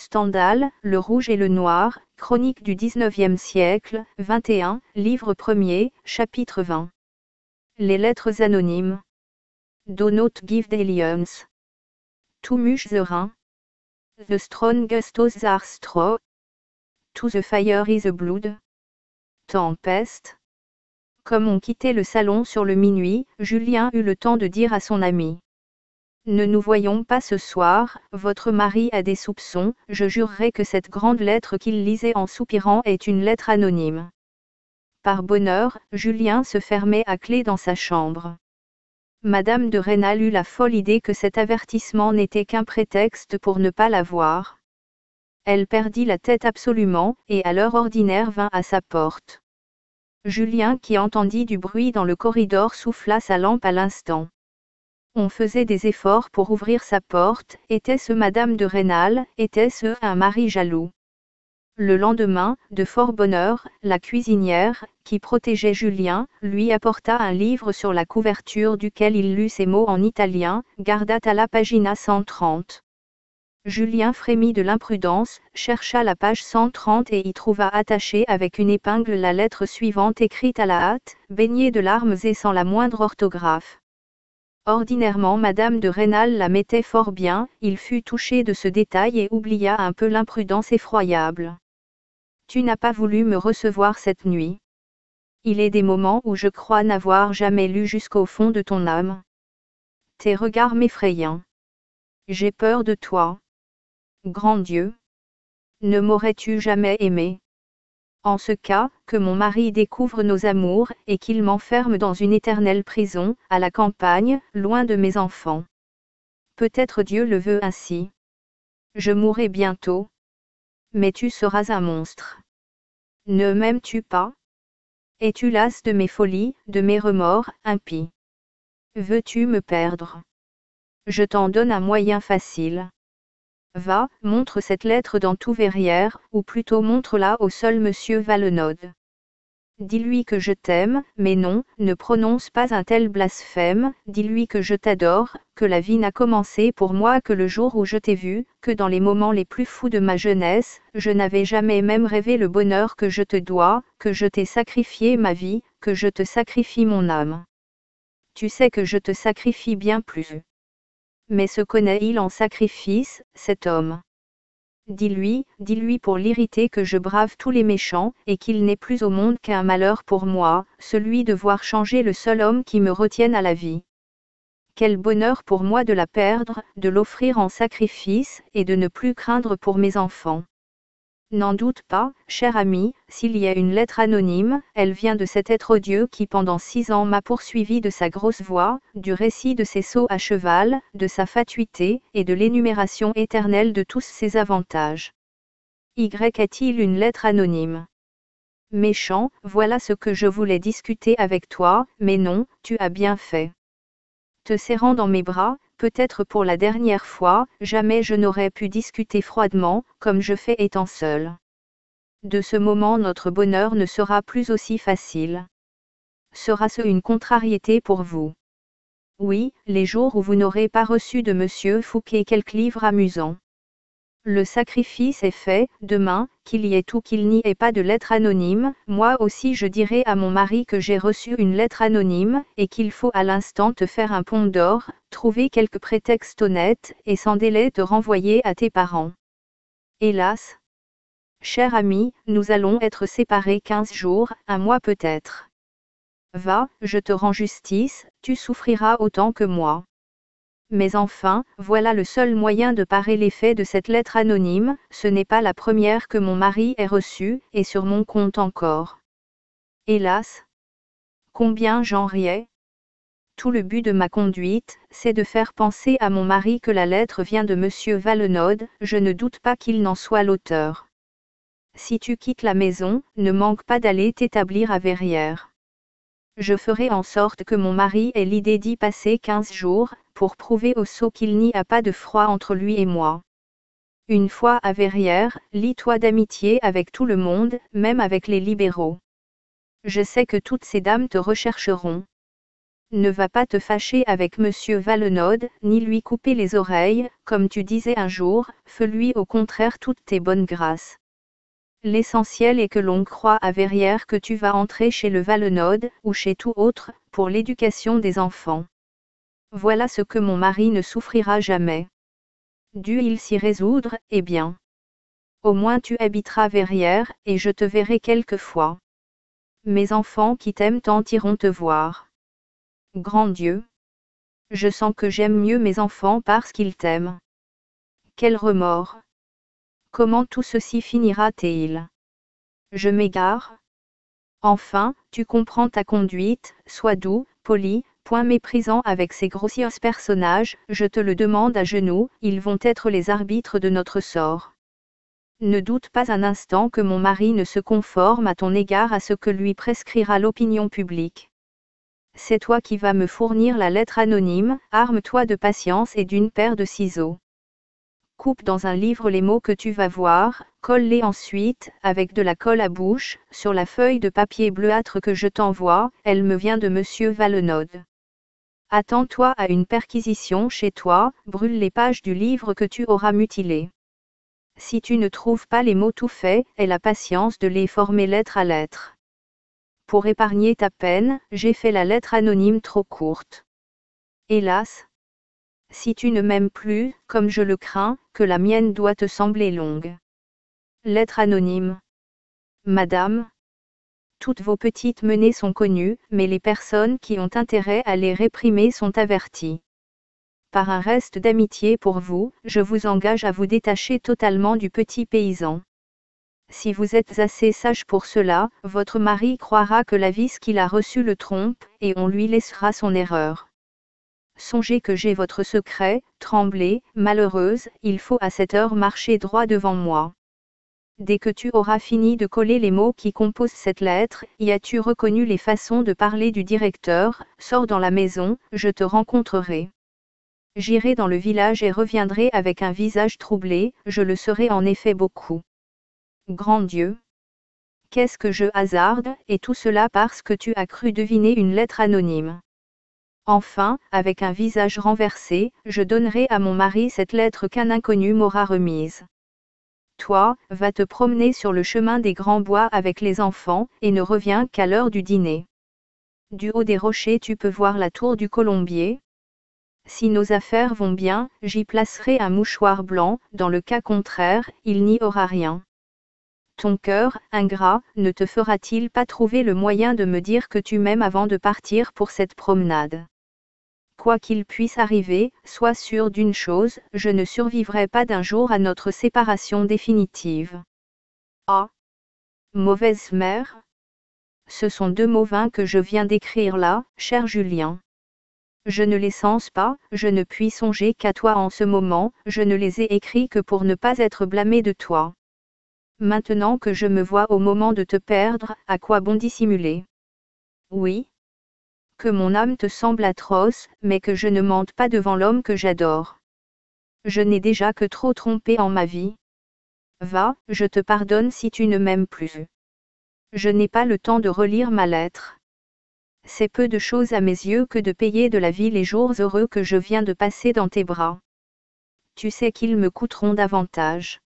Stendhal, Le Rouge et le Noir, Chronique du XIXe siècle, 21, livre 1er, chapitre 20. Les lettres anonymes. Do not give the lions. Too much the rain. The strongest of the straw. To the fire is the blood. Tempeste. Comme on quittait le salon sur le minuit, Julien eut le temps de dire à son ami. Ne nous voyons pas ce soir, votre mari a des soupçons, je jurerais que cette grande lettre qu'il lisait en soupirant est une lettre anonyme. Par bonheur, Julien se fermait à clé dans sa chambre. Madame de Rênal eut la folle idée que cet avertissement n'était qu'un prétexte pour ne pas la voir. Elle perdit la tête absolument, et à l'heure ordinaire vint à sa porte. Julien qui entendit du bruit dans le corridor souffla sa lampe à l'instant. On faisait des efforts pour ouvrir sa porte, était-ce Madame de Rênal, était-ce un mari jaloux? Le lendemain, de fort bonne heure, la cuisinière, qui protégeait Julien, lui apporta un livre sur la couverture duquel il lut ces mots en italien, Guardat alla pagina 130. Julien frémit de l'imprudence, chercha la page 130 et y trouva attachée avec une épingle la lettre suivante écrite à la hâte, baignée de larmes et sans la moindre orthographe. Ordinairement Madame de Rênal la mettait fort bien, il fut touché de ce détail et oublia un peu l'imprudence effroyable. Tu n'as pas voulu me recevoir cette nuit. Il est des moments où je crois n'avoir jamais lu jusqu'au fond de ton âme. Tes regards m'effrayent. J'ai peur de toi. Grand Dieu! Ne m'aurais-tu jamais aimé? En ce cas, que mon mari découvre nos amours, et qu'il m'enferme dans une éternelle prison, à la campagne, loin de mes enfants. Peut-être Dieu le veut ainsi. Je mourrai bientôt. Mais tu seras un monstre. Ne m'aimes-tu pas? Es-tu lasse de mes folies, de mes remords, impie? Veux-tu me perdre? Je t'en donne un moyen facile. Va, montre cette lettre dans tout Verrières, ou plutôt montre-la au seul monsieur Valenod. Dis-lui que je t'aime, mais non, ne prononce pas un tel blasphème, dis-lui que je t'adore, que la vie n'a commencé pour moi que le jour où je t'ai vu, que dans les moments les plus fous de ma jeunesse, je n'avais jamais même rêvé le bonheur que je te dois, que je t'ai sacrifié ma vie, que je te sacrifie mon âme. Tu sais que je te sacrifie bien plus. Mais se connaît-il en sacrifice, cet homme? Dis-lui pour l'irriter que je brave tous les méchants, et qu'il n'est plus au monde qu'un malheur pour moi, celui de voir changer le seul homme qui me retienne à la vie. Quel bonheur pour moi de la perdre, de l'offrir en sacrifice, et de ne plus craindre pour mes enfants. N'en doute pas, cher ami, s'il y a une lettre anonyme, elle vient de cet être odieux qui pendant 6 ans m'a poursuivi de sa grosse voix, du récit de ses sauts à cheval, de sa fatuité, et de l'énumération éternelle de tous ses avantages. Y a-t-il une lettre anonyme? Méchant, voilà ce que je voulais discuter avec toi, mais non, tu as bien fait. Te serrant dans mes bras, peut-être pour la dernière fois, jamais je n'aurais pu discuter froidement, comme je fais étant seul. De ce moment notre bonheur ne sera plus aussi facile. Sera-ce une contrariété pour vous? Oui, les jours où vous n'aurez pas reçu de Monsieur Fouquet quelque livre amusant. Le sacrifice est fait, demain, qu'il y ait ou qu'il n'y ait pas de lettre anonyme, moi aussi je dirai à mon mari que j'ai reçu une lettre anonyme, et qu'il faut à l'instant te faire un pont d'or, trouver quelque prétexte honnête, et sans délai te renvoyer à tes parents. Hélas! Cher ami, nous allons être séparés 15 jours, un mois peut-être. Va, je te rends justice, tu souffriras autant que moi. Mais enfin, voilà le seul moyen de parer l'effet de cette lettre anonyme, ce n'est pas la première que mon mari ait reçue, et sur mon compte encore. Hélas! Combien j'en riais! Tout le but de ma conduite, c'est de faire penser à mon mari que la lettre vient de monsieur Valenod, je ne doute pas qu'il n'en soit l'auteur. Si tu quittes la maison, ne manque pas d'aller t'établir à Verrières. Je ferai en sorte que mon mari ait l'idée d'y passer 15 jours, pour prouver au sot qu'il n'y a pas de froid entre lui et moi. Une fois à Verrières, lie-toi d'amitié avec tout le monde, même avec les libéraux. Je sais que toutes ces dames te rechercheront. Ne va pas te fâcher avec monsieur Valenod, ni lui couper les oreilles, comme tu disais un jour, fais-lui au contraire toutes tes bonnes grâces. L'essentiel est que l'on croie à Verrières que tu vas entrer chez le Valenod, ou chez tout autre, pour l'éducation des enfants. Voilà ce que mon mari ne souffrira jamais. Dût-il s'y résoudre, eh bien. Au moins tu habiteras Verrières, et je te verrai quelquefois. Mes enfants qui t'aiment tant iront te voir. Grand Dieu! Je sens que j'aime mieux mes enfants parce qu'ils t'aiment. Quel remords! Comment tout ceci finira-t-il? Je m'égare? Enfin, tu comprends ta conduite, sois doux, poli, point méprisant avec ces grossiers personnages, je te le demande à genoux, ils vont être les arbitres de notre sort. Ne doute pas un instant que mon mari ne se conforme à ton égard à ce que lui prescrira l'opinion publique. C'est toi qui vas me fournir la lettre anonyme, arme-toi de patience et d'une paire de ciseaux. Coupe dans un livre les mots que tu vas voir, colle-les ensuite, avec de la colle à bouche, sur la feuille de papier bleuâtre que je t'envoie, elle me vient de monsieur Valenod. Attends-toi à une perquisition chez toi, brûle les pages du livre que tu auras mutilé. Si tu ne trouves pas les mots tout faits, aie la patience de les former lettre à lettre. Pour épargner ta peine, j'ai fait la lettre anonyme trop courte. Hélas! Si tu ne m'aimes plus, comme je le crains, que la mienne doit te sembler longue. Lettre anonyme. Madame. Toutes vos petites menées sont connues, mais les personnes qui ont intérêt à les réprimer sont averties. Par un reste d'amitié pour vous, je vous engage à vous détacher totalement du petit paysan. Si vous êtes assez sage pour cela, votre mari croira que la vis qu'il a reçue le trompe, et on lui laissera son erreur. Songez que j'ai votre secret, tremblez, malheureuse, il faut à cette heure marcher droit devant moi. Dès que tu auras fini de coller les mots qui composent cette lettre, y as-tu reconnu les façons de parler du directeur, sors dans la maison, je te rencontrerai. J'irai dans le village et reviendrai avec un visage troublé, je le serai en effet beaucoup. Grand Dieu! Qu'est-ce que je hasarde, et tout cela parce que tu as cru deviner une lettre anonyme. Enfin, avec un visage renversé, je donnerai à mon mari cette lettre qu'un inconnu m'aura remise. Toi, va te promener sur le chemin des grands bois avec les enfants, et ne reviens qu'à l'heure du dîner. Du haut des rochers tu peux voir la tour du Colombier. Si nos affaires vont bien, j'y placerai un mouchoir blanc, dans le cas contraire, il n'y aura rien. Ton cœur, ingrat, ne te fera-t-il pas trouver le moyen de me dire que tu m'aimes avant de partir pour cette promenade? Quoi qu'il puisse arriver, sois sûr d'une chose, je ne survivrai pas d'un jour à notre séparation définitive. Ah! Mauvaise mère? Ce sont 2 mots vains que je viens d'écrire là, cher Julien. Je ne les sens pas, je ne puis songer qu'à toi en ce moment, je ne les ai écrits que pour ne pas être blâmé de toi. Maintenant que je me vois au moment de te perdre, à quoi bon dissimuler? Oui. Que mon âme te semble atroce, mais que je ne mente pas devant l'homme que j'adore. Je n'ai déjà que trop trompé en ma vie. Va, je te pardonne si tu ne m'aimes plus. Je n'ai pas le temps de relire ma lettre. C'est peu de chose à mes yeux que de payer de la vie les jours heureux que je viens de passer dans tes bras. Tu sais qu'ils me coûteront davantage.